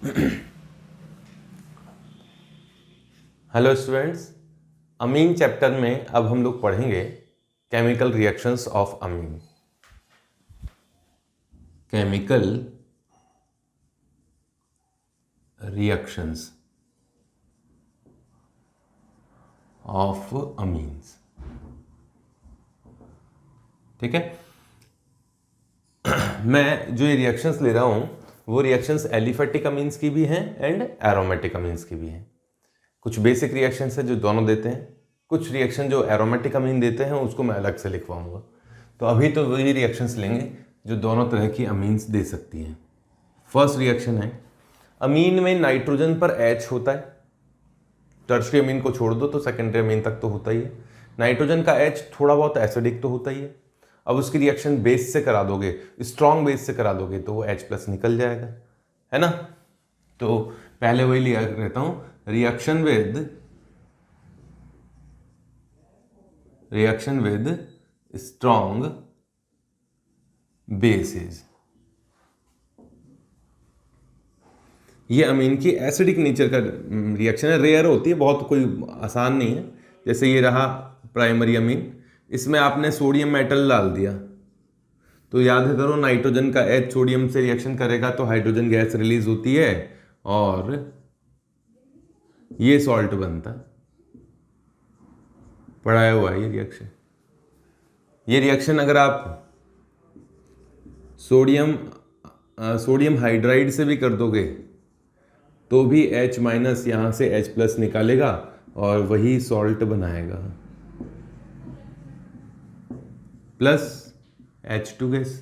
Hello students, अमीन chapter में अब हम लोग पढ़ेंगे chemical reactions of amine. Chemical reactions of amines. ठीक है, मैं जो ये रिएक्शंस ले रहा हूं वो रिएक्शंस एलिफेटिक अमीन्स की भी हैं एंड एरोमेटिक अमीन्स की भी हैं। कुछ बेसिक रिएक्शंस है जो दोनों देते हैं, कुछ रिएक्शन जो एरोमेटिक अमीन देते हैं उसको मैं अलग से लिखवाऊंगा। तो अभी तो वही रिएक्शंस लेंगे जो दोनों तरह की अमीन्स दे सकती हैं। फर्स्ट रिएक्शन है, अमीन में नाइट्रोजन पर H होता है। टर्शरी अमीन को छोड़ दो तो सेकेंडरी अमीन तक तो होता ही है। नाइट्रोजन का H थोड़ा बहुत एसिडिक तो होता ही है। अब उसकी रिएक्शन बेस से करा दोगे, स्ट्रॉन्ग बेस से करा दोगे तो वो H+ निकल जाएगा, है ना। तो पहले वही लिया रहता हूं, रिएक्शन विद स्ट्रॉन्ग बेसेस। ये अमीन की एसिडिक नेचर का रिएक्शन है, रेयर होती है, बहुत कोई आसान नहीं है। जैसे ये रहा प्राइमरी अमीन, इसमें आपने सोडियम मेटल डाल दिया तो याद करो नाइट्रोजन का H सोडियम से रिएक्शन करेगा तो हाइड्रोजन गैस रिलीज होती है और ये सॉल्ट बनता है। पढ़ाया हुआ है ये रिएक्शन अगर आप सोडियम हाइड्राइड से भी कर दोगे तो भी H- यहाँ से H+ निकालेगा और वही सॉल्ट बनाएगा प्लस H2 गैस।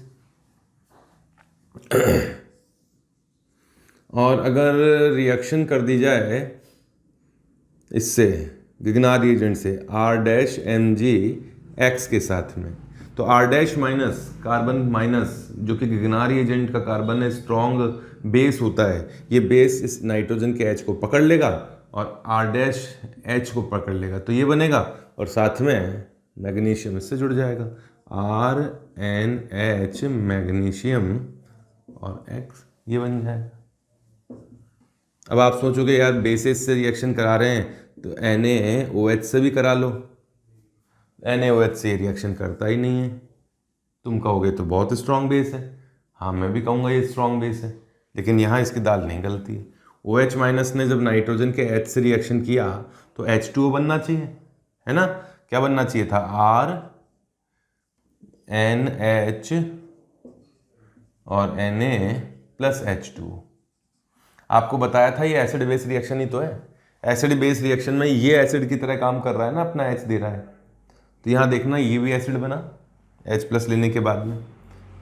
और अगर रिएक्शन कर दी जाए इससे गिगनार रिएजेंट से R-MgX के साथ में, तो R- कार्बन माइनस जो कि गिगनार रिएजेंट का कार्बन है, स्ट्रॉन्ग बेस होता है। ये बेस इस नाइट्रोजन के H को पकड़ लेगा और R-H को पकड़ लेगा तो ये बनेगा, और साथ में मैग्नीशियम इससे जुड़ जाएगा, RNH मैग्नीशियम और X, ये बन जाएगा। अब आप सोचोगे यार बेसिस से रिएक्शन करा रहे हैं तो NaOH से भी करा लो। NaOH से रिएक्शन करता ही नहीं है। तुम कहोगे तो बहुत स्ट्रॉन्ग बेस है, हाँ मैं भी कहूँगा ये स्ट्रॉन्ग बेस है, लेकिन यहाँ इसकी दाल नहीं गलती है। OH- ने जब नाइट्रोजन के H से रिएक्शन किया तो H2O बनना चाहिए, है ना। क्या बनना चाहिए था, RNH और Na+H2। आपको बताया था ये एसिड बेस रिएक्शन ही तो है। एसिड बेस रिएक्शन में ये एसिड की तरह काम कर रहा है ना, अपना H दे रहा है। तो यहाँ देखना ये भी एसिड बना H+ लेने के बाद में।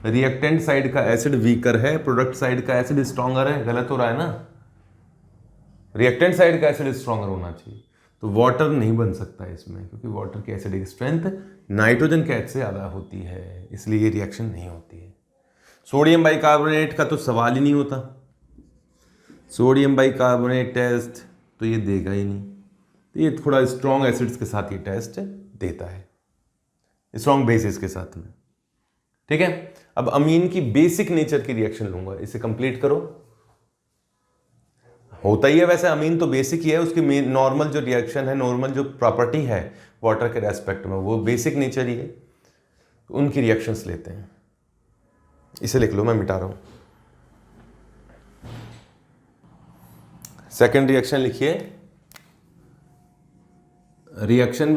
रिएक्टेंट साइड का एसिड वीकर है, प्रोडक्ट साइड का एसिड स्ट्रॉन्गर है, गलत हो रहा है ना। रिएक्टेंट साइड का एसिड स्ट्रॉन्गर होना चाहिए। तो वाटर नहीं बन सकता इसमें, क्योंकि वाटर की एसिडिक स्ट्रेंथ नाइट्रोजन के H से ज़्यादा होती है, इसलिए ये रिएक्शन नहीं होती है। सोडियम बाइकार्बोनेट का तो सवाल ही नहीं होता, सोडियम बाइकार्बोनेट टेस्ट तो ये देगा ही नहीं। तो ये थोड़ा स्ट्रॉन्ग एसिड्स के साथ ये टेस्ट देता है, स्ट्रॉन्ग बेसिस के साथ में। ठीक है, अब अमीन की बेसिक नेचर की रिएक्शन लूंगा, इसे कंप्लीट करो। होता ही है वैसे, अमीन तो बेसिक ही है, उसकी नॉर्मल जो रिएक्शन है, नॉर्मल जो प्रॉपर्टी है वाटर के रेस्पेक्ट में, वो बेसिक नेचर ही है। उनकी रिएक्शंस लेते हैं, इसे लिख लो, मैं मिटा रहा हूं। सेकेंड रिएक्शन लिखिए, reaction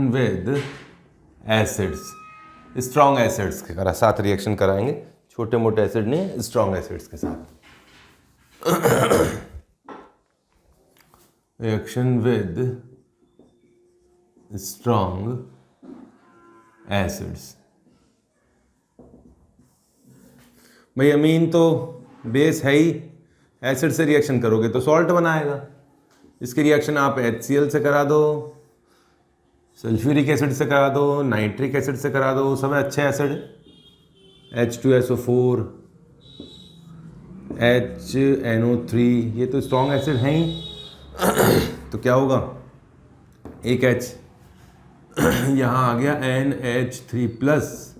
with acids, strong acids के साथ रिएक्शन कराएंगे, छोटे मोटे एसिड नहीं, स्ट्रॉन्ग एसिड्स के साथ। Reaction with strong acids. भाई अमीन तो बेस है ही, एसिड से रिएक्शन करोगे तो सॉल्ट बनाएगा। इसकी रिएक्शन आप HCl से करा दो, सल्फ्यूरिक एसिड से करा दो, नाइट्रिक एसिड से करा दो, सब अच्छे एसिड, H2SO4, HNO3, ये तो स्ट्रॉन्ग एसिड हैं ही। तो क्या होगा, एक H यहाँ आ गया NH3+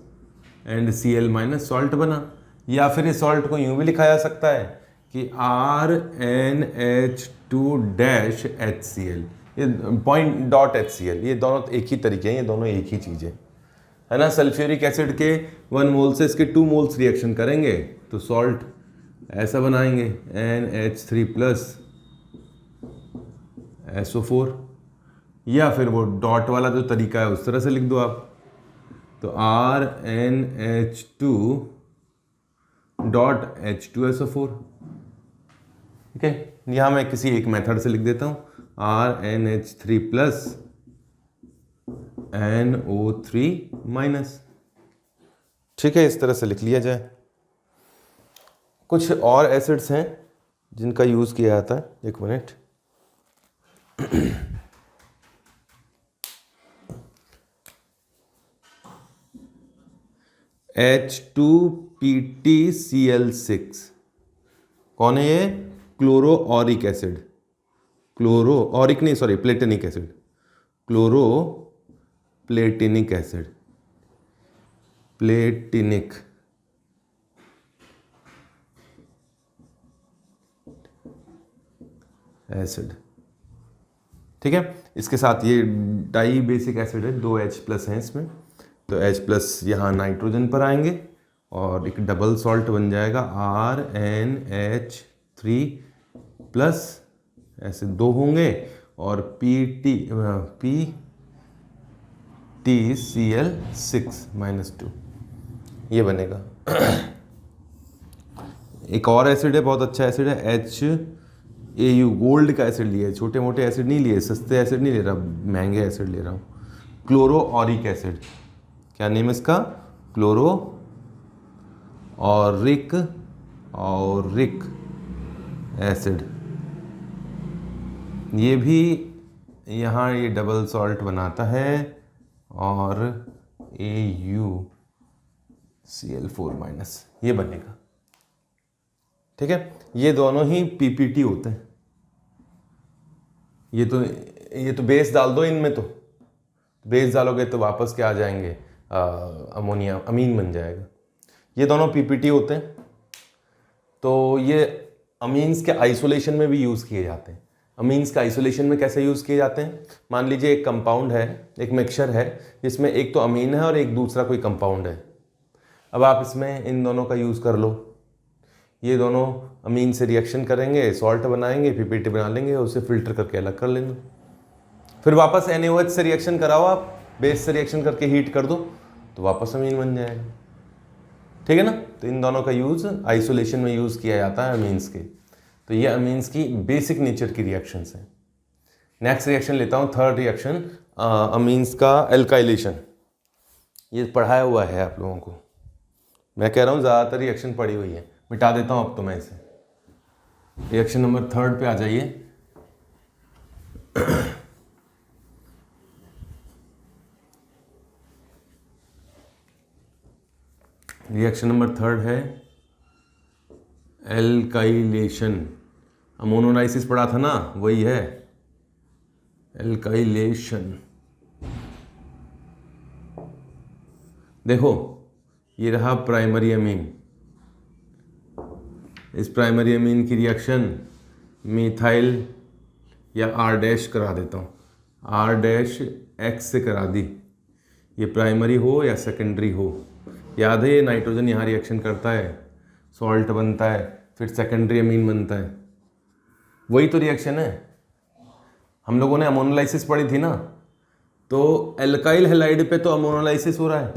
एंड Cl- सॉल्ट बना। या फिर इस सॉल्ट को यूं भी लिखा जा सकता है कि RnH2-HCl, ये पॉइंट डॉट HCl, ये दोनों एक ही तरीके हैं, ये दोनों एक ही चीज़ है ना। सल्फ्यूरिक एसिड के 1 मोल से इसके 2 मोल्स रिएक्शन करेंगे तो सॉल्ट ऐसा बनाएंगे NH3+SO4, या फिर वो डॉट वाला जो तरीका है उस तरह से लिख दो आप, तो RnH2.H2SO4। ठीक है, यहाँ मैं किसी एक मेथड से लिख देता हूँ RnH3+NO3-। ठीक है, इस तरह से लिख लिया जाए। कुछ और एसिड्स हैं जिनका यूज़ किया जाता है, एक मिनट। H2PtCl6, कौन है ये? Chloroauric acid, chloroauric नहीं, sorry, platinic acid, chloroplatinic acid, platinic acid. ठीक है, इसके साथ ये डाई बेसिक एसिड है, 2 H+ हैं इसमें, तो H+ यहाँ नाइट्रोजन पर आएंगे और एक डबल सॉल्ट बन जाएगा RnH3+, ऐसे 2 होंगे, और PtCl6-2, ये बनेगा। एक और एसिड है, बहुत अच्छा एसिड है, HAU, गोल्ड का एसिड लिया है, छोटे मोटे एसिड नहीं लिए, सस्ते एसिड नहीं ले रहा, महंगे एसिड ले रहा हूँ, क्लोरो ऑरिक एसिड। क्या नेम है इसका? Chloro Auric acid. ये भी यहाँ ये डबल सॉल्ट बनाता है और AuCl4-, ये बनेगा। ठीक है, ये दोनों ही PPT होते हैं। ये तो बेस डाल दो इनमें, तो बेस डालोगे तो वापस क्या आ जाएंगे? अमोनिया, अमीन बन जाएगा। ये दोनों PPT होते हैं। तो ये अमीन्स के आइसोलेशन में भी यूज़ किए जाते हैं। अमीन्स का आइसोलेशन में कैसे यूज़ किए जाते हैं? मान लीजिए एक कंपाउंड है, एक मिक्सचर है जिसमें एक तो अमीन है और एक दूसरा कोई कंपाउंड है। अब आप इसमें इन दोनों का यूज़ कर लो, ये दोनों अमीन से रिएक्शन करेंगे, सॉल्ट बनाएंगे, PPT बना लेंगे, उसे फिल्टर करके अलग कर लेंगे। फिर वापस NaOH से रिएक्शन कराओ, आप बेस से रिएक्शन करके हीट कर दो तो वापस अमीन बन जाएगा। ठीक है ना। तो इन दोनों का यूज़ आइसोलेशन में यूज़ किया जाता है अमीन्स के। तो ये अमीन्स की बेसिक नेचर की रिएक्शंस हैं। नेक्स्ट रिएक्शन लेता हूँ, थर्ड रिएक्शन, अमीन्स का एल्काइलेशन। ये पढ़ाया हुआ है आप लोगों को, मैं कह रहा हूँ ज़्यादातर रिएक्शन पढ़ी हुई है, मिटा देता हूँ अब तो मैं इसे। रिएक्शन नंबर 3 पे आ जाइए। रिएक्शन नंबर 3 है एल्काइलेशन। अमोनोलाइसिस पढ़ा था ना, वही है एल्काइलेशन। देखो ये रहा प्राइमरी अमीन, इस प्राइमरी अमीन की रिएक्शन मिथाइल या R- करा देता हूँ, R' से करा दी, ये प्राइमरी हो या सेकेंडरी हो। याद है ये नाइट्रोजन यहाँ रिएक्शन करता है, सॉल्ट बनता है, फिर सेकेंडरी अमीन बनता है, वही तो रिएक्शन है। हम लोगों ने अमोनोलाइसिस पढ़ी थी ना, तो एल्काइल हैलाइड पे तो अमोनोलाइसिस हो रहा है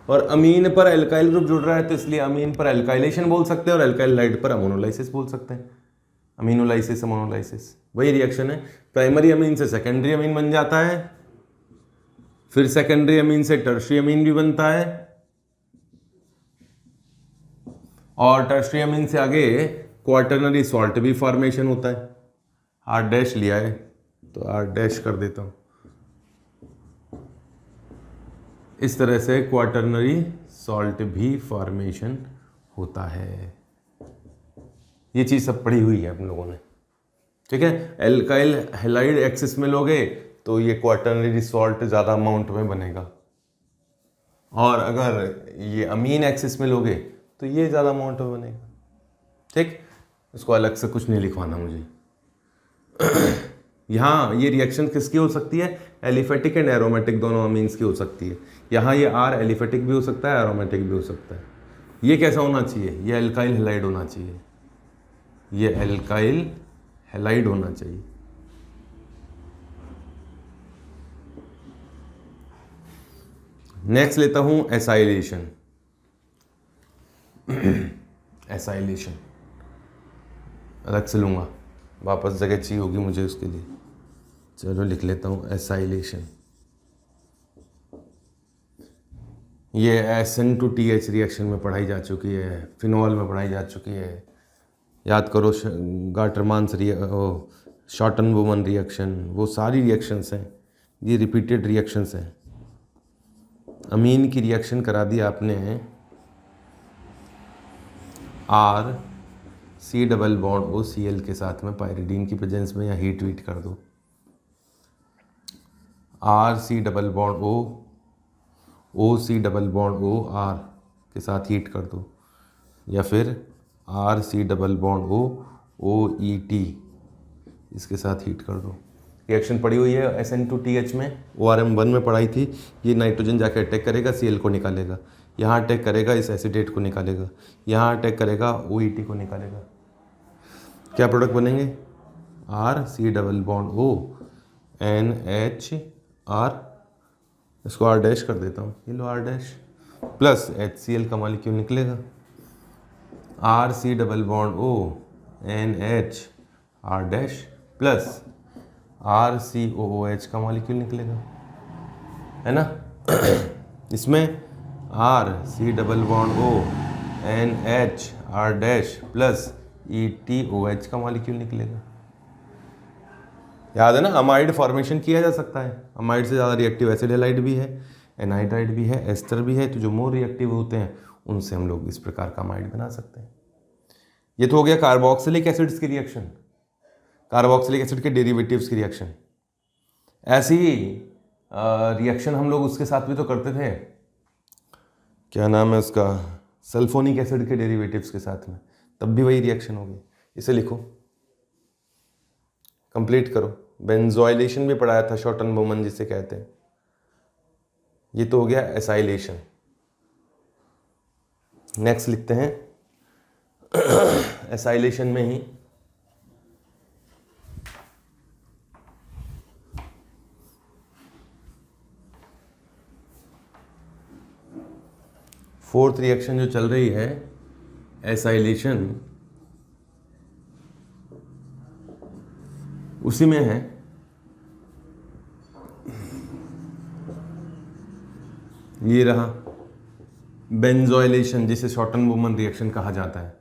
और अमीन पर एल्काइल ग्रुप जुड़ रहा है, तो इसलिए अमीन पर एल्काइलेशन बोल सकते हैं और एल्काइल हैलाइड पर अमोनोलाइसिस बोल सकते हैं। अमीनोलाइसिस, अमोनोलाइसिस, वही रिएक्शन है। प्राइमरी अमीन से सेकेंडरी अमीन बन जाता है, फिर सेकेंडरी अमीन से टर्शियरी अमीन भी बनता है, और टर्शियरी अमीन से आगे क्वाटरनरी सॉल्ट भी फॉर्मेशन होता है। R' लिया है तो R' कर देता हूँ। इस तरह से क्वाटरनरी सॉल्ट भी फॉर्मेशन होता है। ये चीज़ सब पढ़ी हुई है हम लोगों ने। ठीक है, एल्काइल हैलाइड एक्सिस में लोगे तो ये क्वाटरनरी सॉल्ट ज़्यादा अमाउंट में बनेगा, और अगर ये अमीन एक्सिस में लोगे तो ये ज़्यादा अमाउंट में बनेगा। ठीक, इसको अलग से कुछ नहीं लिखवाना मुझे। यहाँ ये रिएक्शन किसकी हो सकती है, एलिफेटिक एंड एरोमेटिक दोनों अमीन्स की हो सकती है। यहाँ ये आर एलिफेटिक भी हो सकता है, एरोमेटिक भी हो सकता है। ये कैसा होना चाहिए, ये एल्काइल हैलाइड होना चाहिए, ये एल्काइल हैलाइड होना चाहिए। नेक्स्ट लेता हूं एसाइलेशन। एसाइलेशन अलग से लूंगा, वापस जगह चाहिए होगी मुझे उसके लिए। चलो लिख लेता हूं एसाइलेशन। ये SN2TH रिएक्शन में पढ़ाई जा चुकी है, फिनॉल में पढ़ाई जा चुकी है। याद करो, गाटरमान्स शॉर्टन-बोमन रिएक्शन, वो सारी रिएक्शंस हैं, ये रिपीटेड रिएक्शंस हैं। अमीन की रिएक्शन करा दी आपने RC डबल बॉन्ड OCl के साथ में पायरिडीन की प्रेजेंस में, या हीट वीट कर दो। RC double bond OC double bond OR के साथ हीट कर दो, या फिर RC डबल बॉन्ड OET इसके साथ हीट कर दो। रिएक्शन पड़ी हुई है SN2TH में, ORM1 में पढ़ाई थी। ये नाइट्रोजन जाके अटैक करेगा, Cl को निकालेगा, यहाँ अटैक करेगा, इस एसीटेट को निकालेगा, यहाँ अटैक करेगा, OET को निकालेगा। क्या प्रोडक्ट बनेंगे, RC double bond O NHR, इसको R डैश कर देता हूँ, ये लो R डैश, प्लस HCl का मॉलिक्यूल निकलेगा। RC double bond O NH R dash plus RCOOH का मॉलिक्यूल निकलेगा, है ना। इसमें RC double bond O NH R dash plus ETOH का मॉलिक्यूल निकलेगा। याद है ना, अमाइड फॉर्मेशन किया जा सकता है। अमाइड से ज़्यादा रिएक्टिव एसिड हैलाइड भी है, एनाइड्राइड भी है, एस्टर भी है। तो जो मोर रिएक्टिव होते हैं उनसे हम लोग इस प्रकार का अमाइड बना सकते हैं। ये तो हो गया कार्बोक्सिलिक एसिड्स की रिएक्शन, कार्बोक्सिलिक एसिड के डेरिवेटिव्स की रिएक्शन। ऐसी रिएक्शन हम लोग उसके साथ भी तो करते थे, क्या नाम है उसका, सल्फोनिक एसिड के डेरिवेटिव्स के साथ में, तब भी वही रिएक्शन होगी। इसे लिखो, कंप्लीट करो। बेंजोइलेशन भी पढ़ाया था, शॉर्टन-बोमन जिसे कहते हैं। ये तो हो गया एसाइलेशन। नेक्स्ट लिखते हैं एसाइलेशन में ही फोर्थ रिएक्शन जो चल रही है एसाइलेशन, उसी में है ये रहा बेंजोइलेशन, जिसे शॉर्टन-बोमन रिएक्शन कहा जाता है।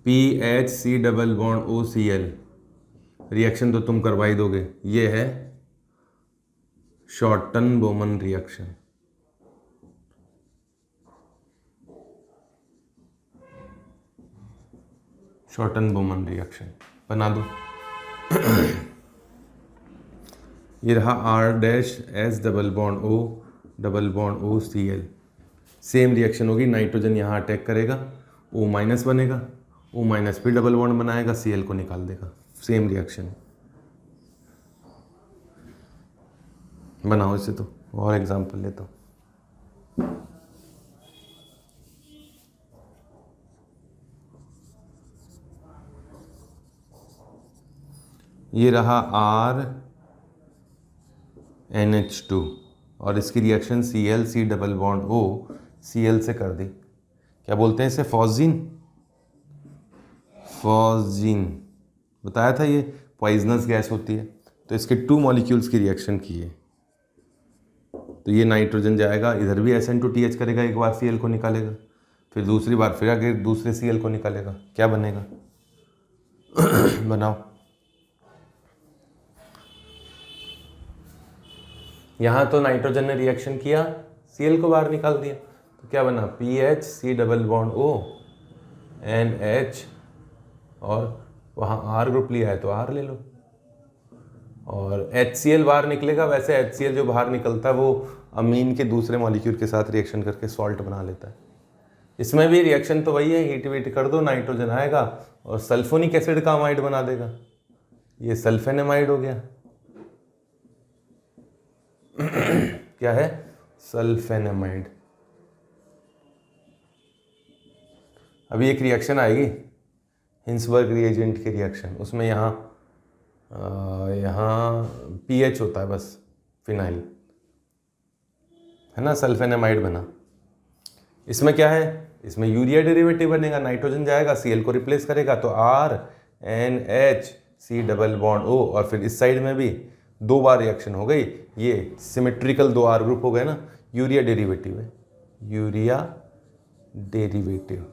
PHC double bond OCl reaction तो तुम करवा ही दोगे। ये है शॉर्टन-बोमन रिएक्शन। शॉर्टन-बोमन रिएक्शन बना दो। ये रहा R dash S double bond O double bond OCl। Same reaction होगी, नाइट्रोजन यहाँ अटैक करेगा, O माइनस बनेगा, O माइनस फिर डबल बॉन्ड बनाएगा, Cl को निकाल देगा। सेम रिएक्शन बनाओ इसे। तो और एग्जांपल लेता हूँ। ये रहा RNH2 और इसकी reaction C double bond O Cl से कर दी। क्या बोलते हैं इसे, फॉस्जीन। फॉस्जीन बताया था, ये पॉइजनस गैस होती है। तो इसके 2 मॉलिक्यूल्स की रिएक्शन की है। तो ये नाइट्रोजन जाएगा, इधर भी SN2TH करेगा, एक बार Cl को निकालेगा, फिर दूसरी बार फिर आगे दूसरे Cl को निकालेगा। क्या बनेगा बनाओ। यहाँ तो नाइट्रोजन ने रिएक्शन किया, Cl को बाहर निकाल दिया, तो क्या बना, PHC double bond O NH, और वहाँ R ग्रुप लिया है तो R ले लो, और HCl बाहर निकलेगा। वैसे HCl जो बाहर निकलता है वो अमीन के दूसरे मॉलिक्यूल के साथ रिएक्शन करके सॉल्ट बना लेता है। इसमें भी रिएक्शन तो वही है, हीट वीट कर दो, नाइट्रोजन आएगा और सल्फोनिक एसिड का अमाइड बना देगा। ये सल्फेनेमाइड हो गया। क्या है? सल्फेनेमाइड। अभी एक रिएक्शन आएगी हिंसबर्ग रिएजेंट की रिएक्शन, उसमें यहाँ पीएच होता है बस, फिनाइल है ना, सल्फेनेमाइड बना। इसमें क्या है? इसमें यूरिया डेरिवेटिव बनेगा, नाइट्रोजन जाएगा, Cl को रिप्लेस करेगा तो RNH C double bond O, और फिर इस साइड में भी 2 बार रिएक्शन हो गई, ये सिमेट्रिकल 2 R ग्रुप हो गए ना, यूरिया डेरिवेटिव है, यूरिया डेरिवेटिव।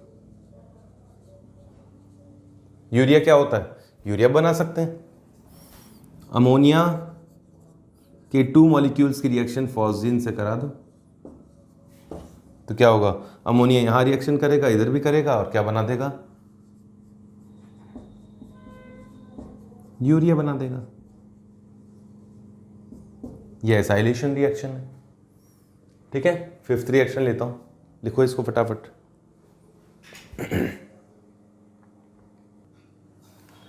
यूरिया क्या होता है? यूरिया बना सकते हैं। अमोनिया के 2 मॉलिक्यूल्स की रिएक्शन फॉस्जीन से करा दो तो क्या होगा? अमोनिया यहां रिएक्शन करेगा, इधर भी करेगा, और क्या बना देगा? यूरिया बना देगा। यह एसाइलेशन रिएक्शन है। ठीक है, 5th रिएक्शन लेता हूं, लिखो इसको फटाफट।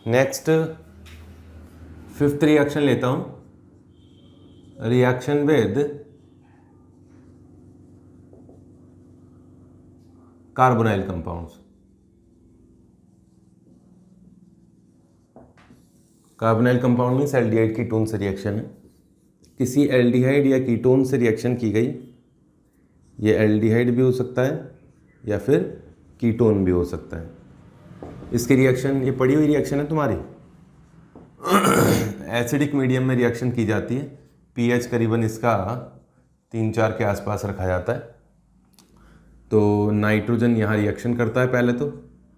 नेक्स्ट 5th रिएक्शन लेता हूं, reaction with carbonyl compounds. Carbonyl compound means aldehyde ketone से रिएक्शन है। किसी एल्डिहाइड या कीटोन से रिएक्शन की गई, ये एल्डिहाइड भी हो सकता है या फिर कीटोन भी हो सकता है। इसकी रिएक्शन, ये पड़ी हुई रिएक्शन है तुम्हारी, एसिडिक मीडियम में रिएक्शन की जाती है, पीएच करीबन इसका 3-4 के आसपास रखा जाता है। तो नाइट्रोजन यहाँ रिएक्शन करता है पहले तो,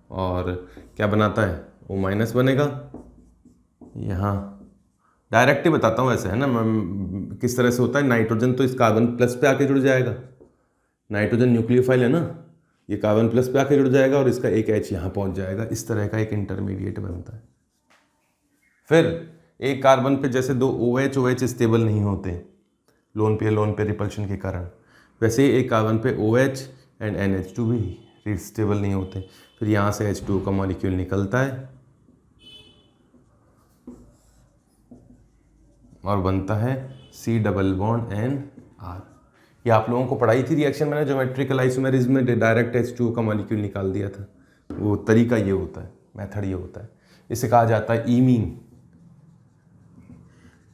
और क्या बनाता है? O- बनेगा। यहाँ डायरेक्ट ही बताता हूँ ऐसे, है ना, मैं किस तरह से होता है। नाइट्रोजन तो इस कार्बन प्लस पे आके जुड़ जाएगा, नाइट्रोजन न्यूक्लियोफाइल है ना, ये कार्बन प्लस पे आके जुड़ जाएगा और इसका एक H यहाँ पहुँच जाएगा। इस तरह का एक इंटरमीडिएट बनता है। फिर एक कार्बन पे जैसे 2 OH स्टेबल नहीं होते लोन पेयर रिपल्शन के कारण, वैसे ही एक कार्बन पे OH एंड NH2 भी स्टेबल नहीं होते। फिर यहाँ से H2O का मॉलिक्यूल निकलता है और बनता है C डबल बॉन्ड NR। ये आप लोगों को पढ़ाई थी रिएक्शन, मैंने ज्योमेट्रिकल आइसोमेरिज्म में डायरेक्ट H2O का मॉलिक्यूल निकाल दिया था। वो तरीका ये होता है, मेथड ये होता है। इसे कहा जाता है ईमीन।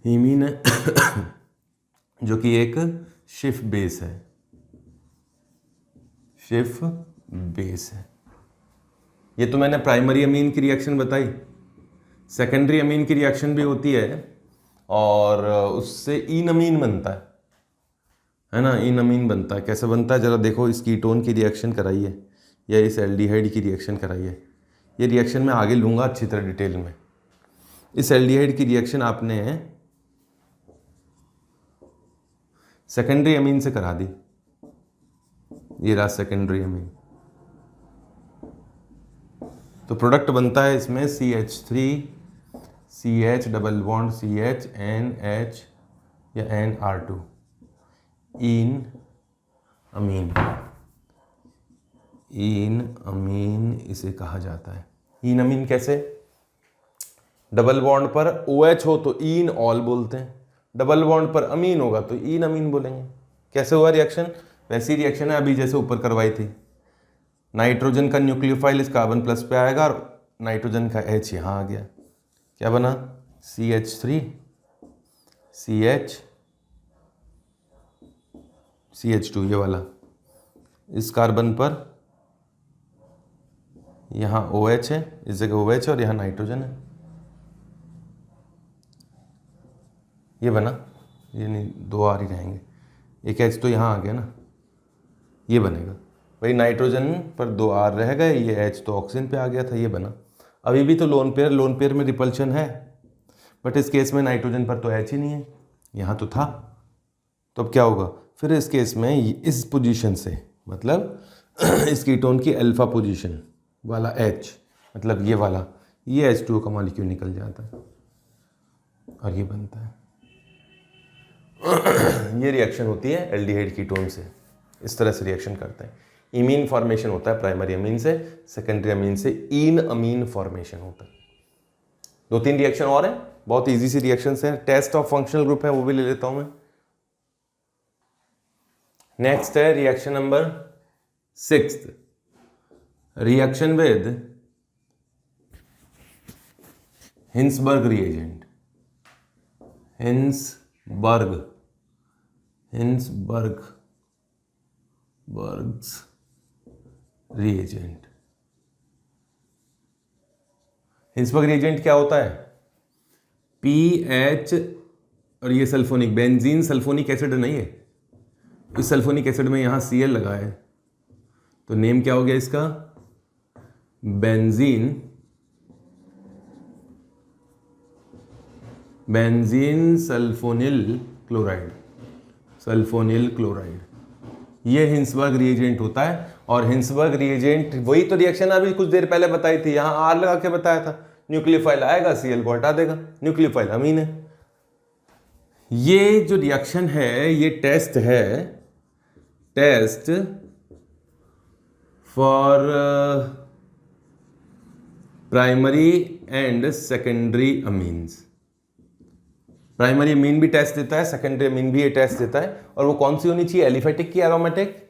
ईमीन है जो कि एक शिफ बेस है, शिफ बेस है। ये तो मैंने प्राइमरी अमीन की रिएक्शन बताई। सेकेंडरी अमीन की रिएक्शन भी होती है और उससे ईन अमीन बनता है ना, ईन अमीन बनता है। कैसे बनता है जरा देखो, इस कीटोन की रिएक्शन कराइए या इस एल्डिहाइड की रिएक्शन कराइए। ये रिएक्शन मैं आगे लूँगा अच्छी तरह डिटेल में। इस एल्डिहाइड की रिएक्शन आपने सेकेंडरी अमीन से करा दी, ये रहा सेकेंडरी अमीन। तो प्रोडक्ट बनता है इसमें CH3 CH double bond CH NH या NR2, ईन अमीन। ईन अमीन इसे कहा जाता है। ईन अमीन कैसे? डबल बॉन्ड पर OH हो तो ईन ऑल बोलते हैं, डबल बॉन्ड पर अमीन होगा तो ईन अमीन बोलेंगे। कैसे हुआ रिएक्शन? वैसी रिएक्शन है अभी जैसे ऊपर करवाई थी। नाइट्रोजन का न्यूक्लियोफाइल इस कार्बन प्लस पे आएगा और नाइट्रोजन का H यहाँ आ गया। क्या बना? CH3 CH2 ये वाला। इस कार्बन पर यहाँ OH है, इस जगह OH है और यहाँ नाइट्रोजन है। ये बना, ये नहीं 2 R ही रहेंगे, एक H तो यहाँ आ गया ना, ये बनेगा। भाई नाइट्रोजन पर 2 R रह गए, ये H तो ऑक्सीजन पे आ गया था, ये बना। अभी भी तो लोन पेयर में रिपल्शन है, बट इस केस में नाइट्रोजन पर तो H ही नहीं है, यहाँ तो था। तो अब क्या होगा फिर इस केस में? इस पोजीशन से, मतलब इस कीटोन की अल्फा पोजीशन वाला H, मतलब ये वाला, ये H2O का मॉलिक्यूल निकल जाता है और ये बनता है। ये रिएक्शन होती है एल्डिहाइड कीटोन से, इस तरह से रिएक्शन करते हैं। इमीन फॉर्मेशन होता है प्राइमरी अमीन से, सेकेंडरी अमीन से इन अमीन फॉर्मेशन होता है। 2-3 रिएक्शन और है, बहुत इजी सी रिएक्शंस हैं। टेस्ट ऑफ फंक्शनल ग्रुप है, वो भी ले लेता हूं मैं। नेक्स्ट है reaction number 6, reaction with Hinsberg reagent. Hinsberg's reagent. Hinsberg reagent क्या होता है? PH और ये सल्फोनिक, बेंजीन सल्फोनिक एसिड नहीं है, इस सल्फोनिक एसिड में यहां Cl लगा है, तो नेम क्या हो गया इसका? Benzene sulphonyl chloride. ये हिंसबर्ग रिएजेंट होता है। और हिंसबर्ग रिएजेंट वही तो रिएक्शन अभी कुछ देर पहले बताई थी, यहां R लगा के बताया था। न्यूक्लियोफाइल आएगा, Cl को हटा देगा, न्यूक्लियोफाइल अमीन है। ये जो रिएक्शन है ये टेस्ट है, test for primary and secondary amines. Primary amine भी टेस्ट देता है, सेकेंडरी अमीन भी ये टेस्ट देता है। और वो कौन सी होनी चाहिए? एलिफेटिक की एरोमेटिक?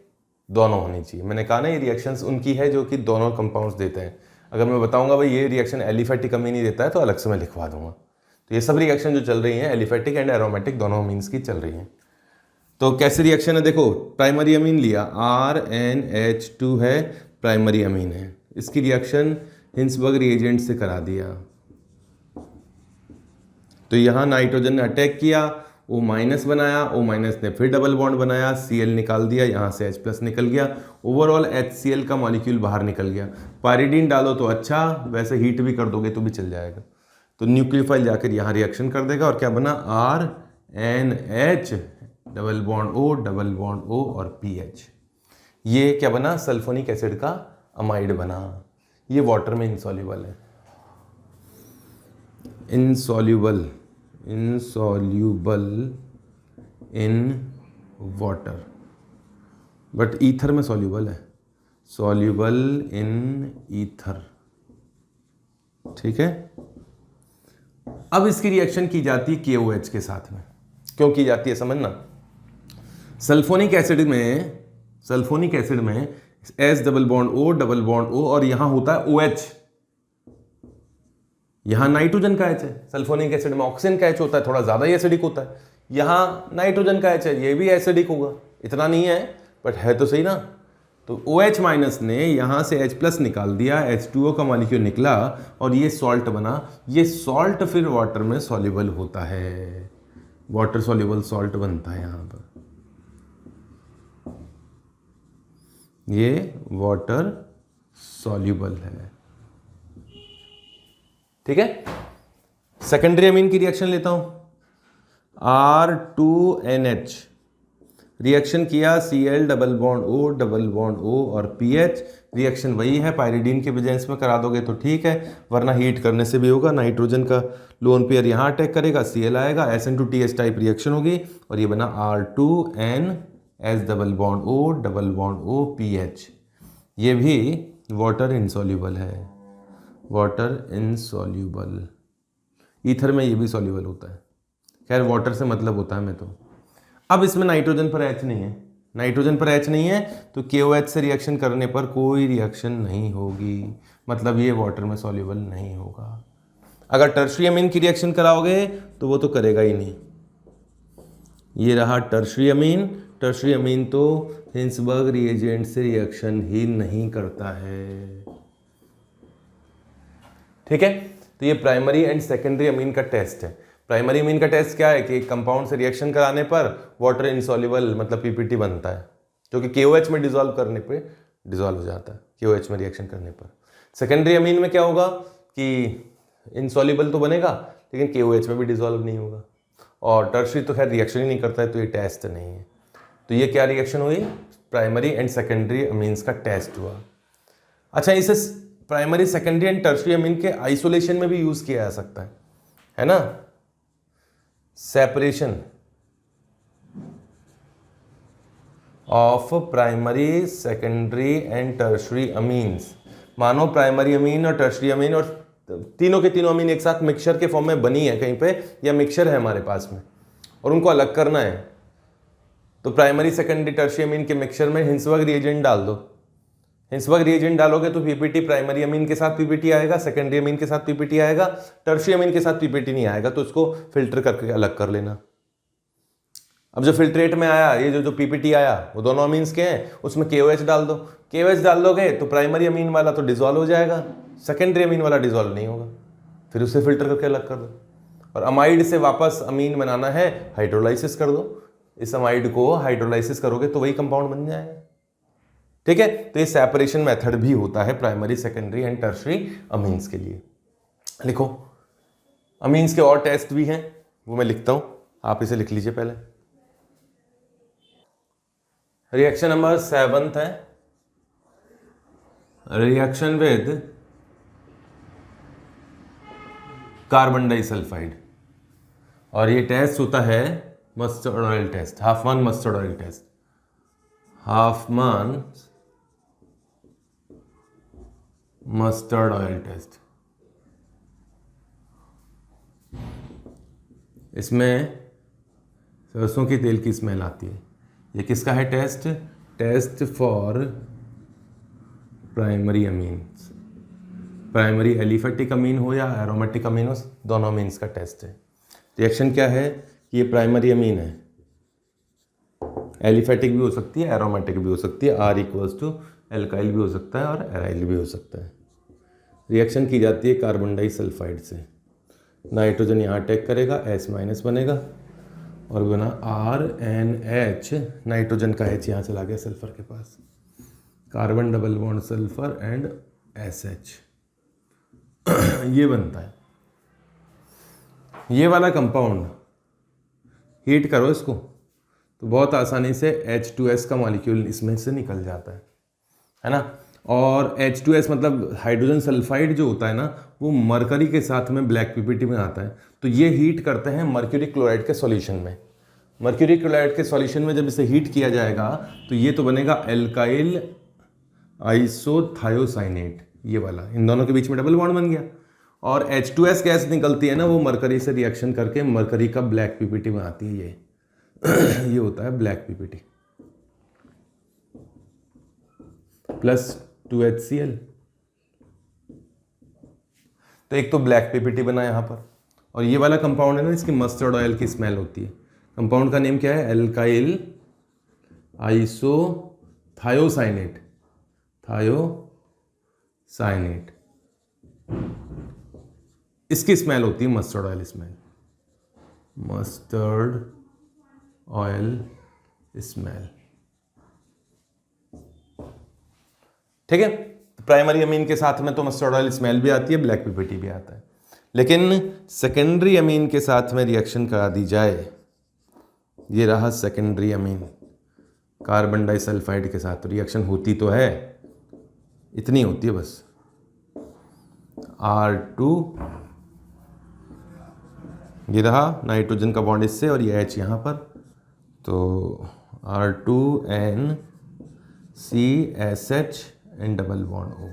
दोनों होनी चाहिए। मैंने कहा ना ये रिएक्शंस उनकी है जो कि दोनों कंपाउंड्स देते हैं। अगर मैं बताऊंगा भाई ये रिएक्शन एलिफेटिक अमीन ही देता है तो अलग से मैं लिखवा दूंगा। तो ये सब रिएक्शन जो चल रही हैं एलिफेटिक एंड एरोमेटिक दोनों अमीन्स की चल रही हैं। तो कैसी रिएक्शन है देखो, प्राइमरी अमीन लिया, RnH2 है, प्राइमरी अमीन है। इसकी रिएक्शन हिंसबर्ग रिएजेंट से करा दिया, तो यहां नाइट्रोजन ने अटैक किया, O- बनाया, O- ने फिर डबल बॉन्ड बनाया, Cl निकाल दिया, यहां से H+ निकल गया, ओवरऑल HCl का मॉलिक्यूल बाहर निकल गया। पायरिडीन डालो तो अच्छा, वैसे हीट भी कर दोगे तो भी चल जाएगा। तो न्यूक्लियोफाइल जाकर यहां रिएक्शन कर देगा और क्या बना? RNH डबल बॉन्ड O और PH। ये क्या बना? सल्फोनिक एसिड का अमाइड बना। ये वाटर में इनसॉल्युबल है, insoluble in water, but ether में सॉल्युबल है, सॉल्युबल इन ईथर। ठीक है। अब इसकी रिएक्शन की जाती है KOH के साथ में। क्यों की जाती है समझना। सल्फोनिक एसिड में S डबल बॉन्ड O और यहां होता है OH। यहां नाइट्रोजन का H है, सल्फोनिक एसिड में ऑक्सीजन का H होता है, थोड़ा ज्यादा ही एसिडिक होता है। यहां नाइट्रोजन का H है, ये भी एसिडिक होगा, इतना नहीं है बट है तो सही ना। तो OH- ने यहां से H+ निकाल दिया, H2O का मॉलिक्यूल निकला और ये सॉल्ट बना। ये सॉल्ट फिर वाटर में सॉल्युबल होता है, वाटर सॉल्युबल सॉल्ट बनता है यहां पर। ये वाटर सॉल्युबल है। ठीक है। सेकेंडरी अमीन की रिएक्शन लेता हूं, R2NH रिएक्शन किया, Cl डबल बॉन्ड O और PH। रिएक्शन वही है, पायरिडीन के बजाय इसमें करा दोगे तो ठीक है, वरना हीट करने से भी होगा। नाइट्रोजन का लोन पेयर यहाँ अटैक करेगा, Cl आएगा, SN2TH टाइप रिएक्शन होगी और ये बना R2NS double bond O PH। ये भी वाटर इनसॉल्युबल है, वाटर इनसॉल्युबल। ईथर में ये भी सॉल्युबल होता है। खैर वाटर से मतलब होता है मैं तो। अब इसमें नाइट्रोजन पर H नहीं है, नाइट्रोजन पर H नहीं है तो KOH से रिएक्शन करने पर कोई रिएक्शन नहीं होगी, मतलब ये वाटर में सॉल्युबल नहीं होगा। अगर टर्शरी अमीन की रिएक्शन कराओगे तो वो तो करेगा ही नहीं। ये रहा टर्शरी अमीन। टर्शरी अमीन तो हिंसबर्ग रिएजेंट से रिएक्शन ही नहीं करता है। ठीक है। तो ये प्राइमरी एंड सेकेंडरी अमीन का टेस्ट है। प्राइमरी अमीन का टेस्ट क्या है कि एक कंपाउंड से रिएक्शन कराने पर वाटर इनसॉल्युबल मतलब PPT बनता है, जो कि KOH में डिसॉल्व करने पे डिसॉल्व हो जाता है, KOH में रिएक्शन करने पर। सेकेंडरी अमीन में क्या होगा कि इनसॉल्युबल तो बनेगा लेकिन KOH में भी डिसॉल्व नहीं होगा। और टर्शरी तो खैर रिएक्शन ही नहीं करता है, तो ये टेस्ट नहीं है। तो ये क्या रिएक्शन हुई? प्राइमरी एंड सेकेंडरी अमीन्स का टेस्ट हुआ। अच्छा, इसे प्राइमरी सेकेंडरी एंड टर्शरी अमीन के आइसोलेशन में भी यूज किया जा सकता है ना। Separation of primary secondary and tertiary amines. मानो प्राइमरी अमीन और टर्शरी अमीन और तीनों के तीनों अमीन एक साथ मिक्सचर के फॉर्म में बनी है कहीं पे, या मिक्सचर है हमारे पास में और उनको अलग करना है, तो प्राइमरी सेकेंडरी टर्शरी अमीन के मिक्सचर में हिंसबर्ग रिएजेंट डाल दो। हिंसबर्ग रिएजेंट डालोगे तो पीपीटी प्राइमरी अमीन के साथ पीपीटी आएगा, सेकेंडरी अमीन के साथ पीपीटी आएगा, टर्शरी अमीन के साथ पीपीटी नहीं आएगा, तो उसको फिल्टर करके अलग कर लेना। अब जो फिल्ट्रेट में आया, ये जो पीपीटी आया वो दोनों अमीन्स के हैं, उसमें KOH डाल दो। KOH डाल दोगे तो प्राइमरी अमीन वाला तो डिसॉल्व हो जाएगा, सेकेंडरी अमीन वाला डिसॉल्व नहीं होगा, फिर उसे फिल्टर करके अलग कर दो। और अमाइड से वापस अमीन बनाना है, हाइड्रोलाइसिस कर दो। इस अमाइड को हाइड्रोलाइसिस करोगे तो वही कंपाउंड बन जाएगा। ठीक है, तो ये सेपरेशन मेथड भी होता है primary secondary and tertiary amines के लिए। लिखो, अमीन्स के और टेस्ट भी हैं, वो मैं लिखता हूं, आप इसे लिख लीजिए पहले। रिएक्शन नंबर 7 है रिएक्शन विद कार्बन डाइसल्फाइड, और ये टेस्ट होता है mustard oil test, Hofmann mustard oil test. Hofmann mustard oil test. इसमें सरसों के तेल की स्मेल आती है। ये किसका है test? Test for primary amines, primary aliphatic amine हो या एरोमेटिक अमीन हो, दोनों अमीन्स का टेस्ट है। रिएक्शन क्या है कि ये प्राइमरी अमीन है, एलिफेटिक भी हो सकती है, एरोमेटिक भी हो सकती है, R = एल्काइल भी हो सकता है और एराइल भी हो सकता है। रिएक्शन की जाती है कार्बन डाइसल्फाइड से, नाइट्रोजन यहाँ अटैक करेगा, S- बनेगा और बना RNH, नाइट्रोजन का H यहाँ चला गया सल्फर के पास, carbon double bond sulphur and SH, ये बनता है। ये वाला कंपाउंड हीट करो इसको तो बहुत आसानी से H2S का मॉलिक्यूल इसमें से निकल जाता है ना। और H2S मतलब हाइड्रोजन सल्फाइड जो होता है ना, वो मरकरी के साथ में ब्लैक पीपीटी में आता है। तो ये हीट करते हैं मर्क्यूरी क्लोराइड के सॉल्यूशन में। मर्क्यूरी क्लोराइड के सॉल्यूशन में जब इसे हीट किया जाएगा तो ये तो बनेगा एल्काइल आइसोथायोसाइनेट, ये वाला, इन दोनों के बीच में डबल बॉन्ड बन गया। और H2S गैस निकलती है ना, वो मरकरी से रिएक्शन करके मरकरी का ब्लैक पीपीटी में आती है। ये होता है ब्लैक पीपीटी प्लस 2HCl। तो एक तो ब्लैक पीपीटी बना यहां पर, और ये वाला कंपाउंड है ना, इसकी मस्टर्ड ऑयल की स्मेल होती है। कंपाउंड का नेम क्या है? Alkyl isothiocyanate, thiocyanate. इसकी स्मेल होती है mustard oil smell, mustard oil smell. ठीक है, प्राइमरी अमीन के साथ में तो मस्टर्ड ऑयल स्मेल भी आती है, ब्लैक पीपीटी भी आता है। लेकिन सेकेंडरी अमीन के साथ में रिएक्शन करा दी जाए, ये रहा सेकेंडरी अमीन कार्बन डाइसल्फाइड के साथ, तो रिएक्शन होती तो है, इतनी होती है बस, R2, ये रहा नाइट्रोजन का बॉन्ड इससे और ये H यहाँ पर, तो R2NCSH and double bond O।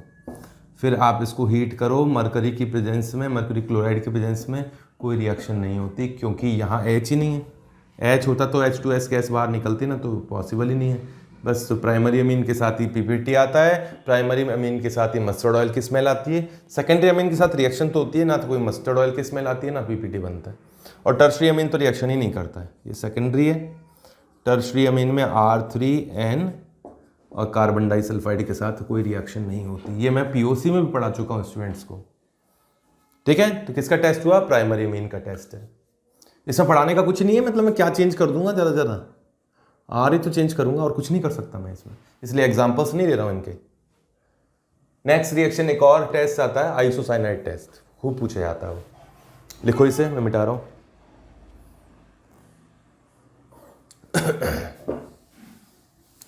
फिर आप इसको हीट करो मरकरी की प्रेजेंस में, मरकरी क्लोराइड की प्रेजेंस में, कोई रिएक्शन नहीं होती क्योंकि यहाँ H ही नहीं है। H होता तो H2S गैस बाहर निकलती ना, तो पॉसिबल ही नहीं है। बस तो प्राइमरी अमीन के साथ ही पीपीटी आता है, प्राइमरी अमीन के साथ ही मस्टर्ड ऑयल की स्मेल आती है, सेकेंडरी अमीन के साथ रिएक्शन तो होती है ना, तो कोई मस्टर्ड ऑयल की स्मेल आती है ना पीपीटी बनता है। और टर्शरी अमीन तो रिएक्शन ही नहीं करता है, ये सेकेंडरी है। टर्शरी अमीन में R3N और कार्बन डाइसल्फाइड के साथ कोई रिएक्शन नहीं होती। ये मैं POC में भी पढ़ा चुका हूँ स्टूडेंट्स को। ठीक है, तो किसका टेस्ट हुआ? प्राइमरी अमीन का टेस्ट है। इसमें पढ़ाने का कुछ नहीं है, मतलब मैं क्या चेंज कर दूंगा, ज़्यादा ज़्यादा R ही तो चेंज करूंगा और कुछ नहीं कर सकता मैं इसमें, इसलिए एग्जाम्पल्स नहीं दे रहा हूँ इनके। नेक्स्ट रिएक्शन एक और टेस्ट आता है, आइसोसाइनाइड टेस्ट, खूब पूछा जाता है वो। लिखो इसे, मैं मिटा रहा हूँ।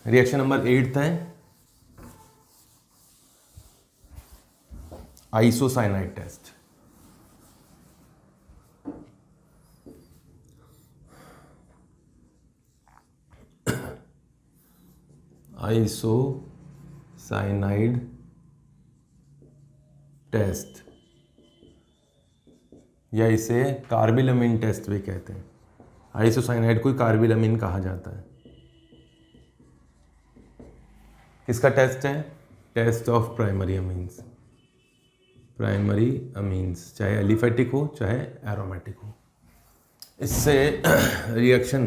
रिएक्शन नंबर 8 है आइसोसाइनाइड टेस्ट। आइसोसाइनाइड टेस्ट, या इसे कार्बिलमिन टेस्ट भी कहते हैं। आइसोसाइनाइड को कार्बिलमिन कहा जाता है। किसका टेस्ट है? Test of primary amines. Primary amines चाहे एलिफेटिक हो चाहे एरोमेटिक हो। इससे रिएक्शन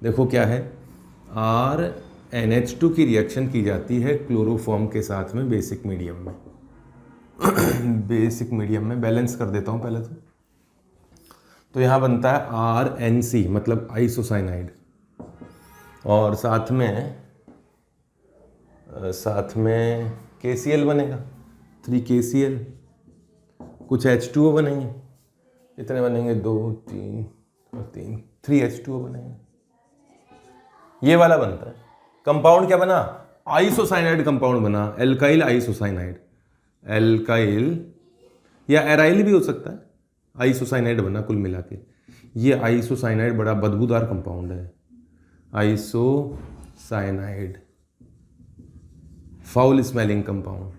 देखो क्या है, RNH2 की रिएक्शन की जाती है क्लोरोफॉर्म के साथ में बेसिक मीडियम में। बेसिक मीडियम में बैलेंस कर देता हूँ पहले तो यहाँ बनता है RNC मतलब आइसोसाइनाइड, और साथ में KCl बनेगा, 3KCl, कुछ H2O बनेंगे। कितने बनेंगे? 2 3 और 3, 3H2O बनेंगे। ये वाला बनता है। कंपाउंड क्या बना? आइसोसाइनाइड कंपाउंड बना, एल्काइल आइसोसाइनाइड। एल्काइल या एराइल भी हो सकता है, आइसोसाइनाइड बना कुल मिला के। ये आइसोसाइनाइड बड़ा बदबूदार कंपाउंड है। Isocyanide foul smelling compound.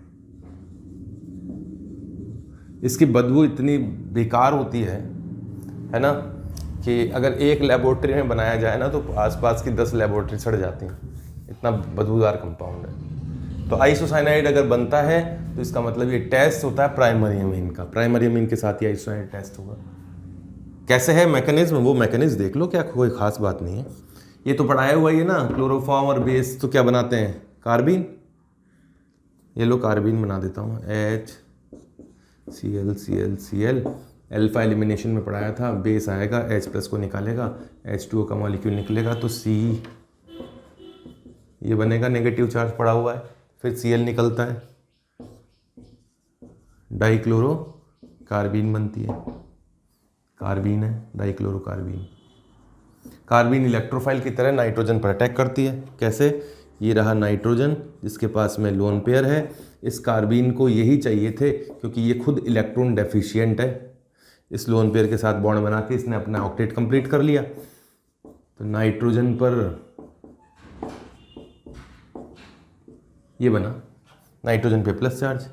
इसकी बदबू इतनी बेकार होती है ना, कि अगर एक लेबोरेटरी में बनाया जाए ना तो आसपास की 10 लेबोरेटरी सड़ जाती हैं, इतना बदबूदार कंपाउंड है। तो आइसोसाइनाइड अगर बनता है तो इसका मतलब ये टेस्ट होता है प्राइमरी अमीन का। प्राइमरी अमीन के साथ ही आइसोसाइनाइड टेस्ट होगा। कैसे है मैकेनिज्म? वो मैकेनिज्म देख लो, क्या कोई खास बात नहीं है। ये तो पढ़ाया हुआ ही है ना, क्लोरोफॉर्म और बेस तो क्या बनाते हैं? कार्बीन। ये लो कार्बीन बना देता हूँ, HCl अल्फा एलिमिनेशन में पढ़ाया था। बेस आएगा, H+ को निकालेगा, H2O का मॉलिक्यूल निकलेगा तो C ये बनेगा, नेगेटिव चार्ज पड़ा हुआ है। फिर Cl निकलता है, डाइक्लोरो कार्बीन बनती है। कार्बीन है, डाइक्लोरोकार्बीन। कार्बीन इलेक्ट्रोफाइल की तरह नाइट्रोजन पर अटैक करती है। कैसे? ये रहा नाइट्रोजन जिसके पास में लोन पेयर है। इस कार्बीन को यही चाहिए थे क्योंकि ये खुद इलेक्ट्रॉन डेफिशिएंट है। इस लोन पेयर के साथ बॉन्ड बना के इसने अपना ऑक्टेट कंप्लीट कर लिया। तो नाइट्रोजन पर ये बना, नाइट्रोजन पे प्लस चार्ज।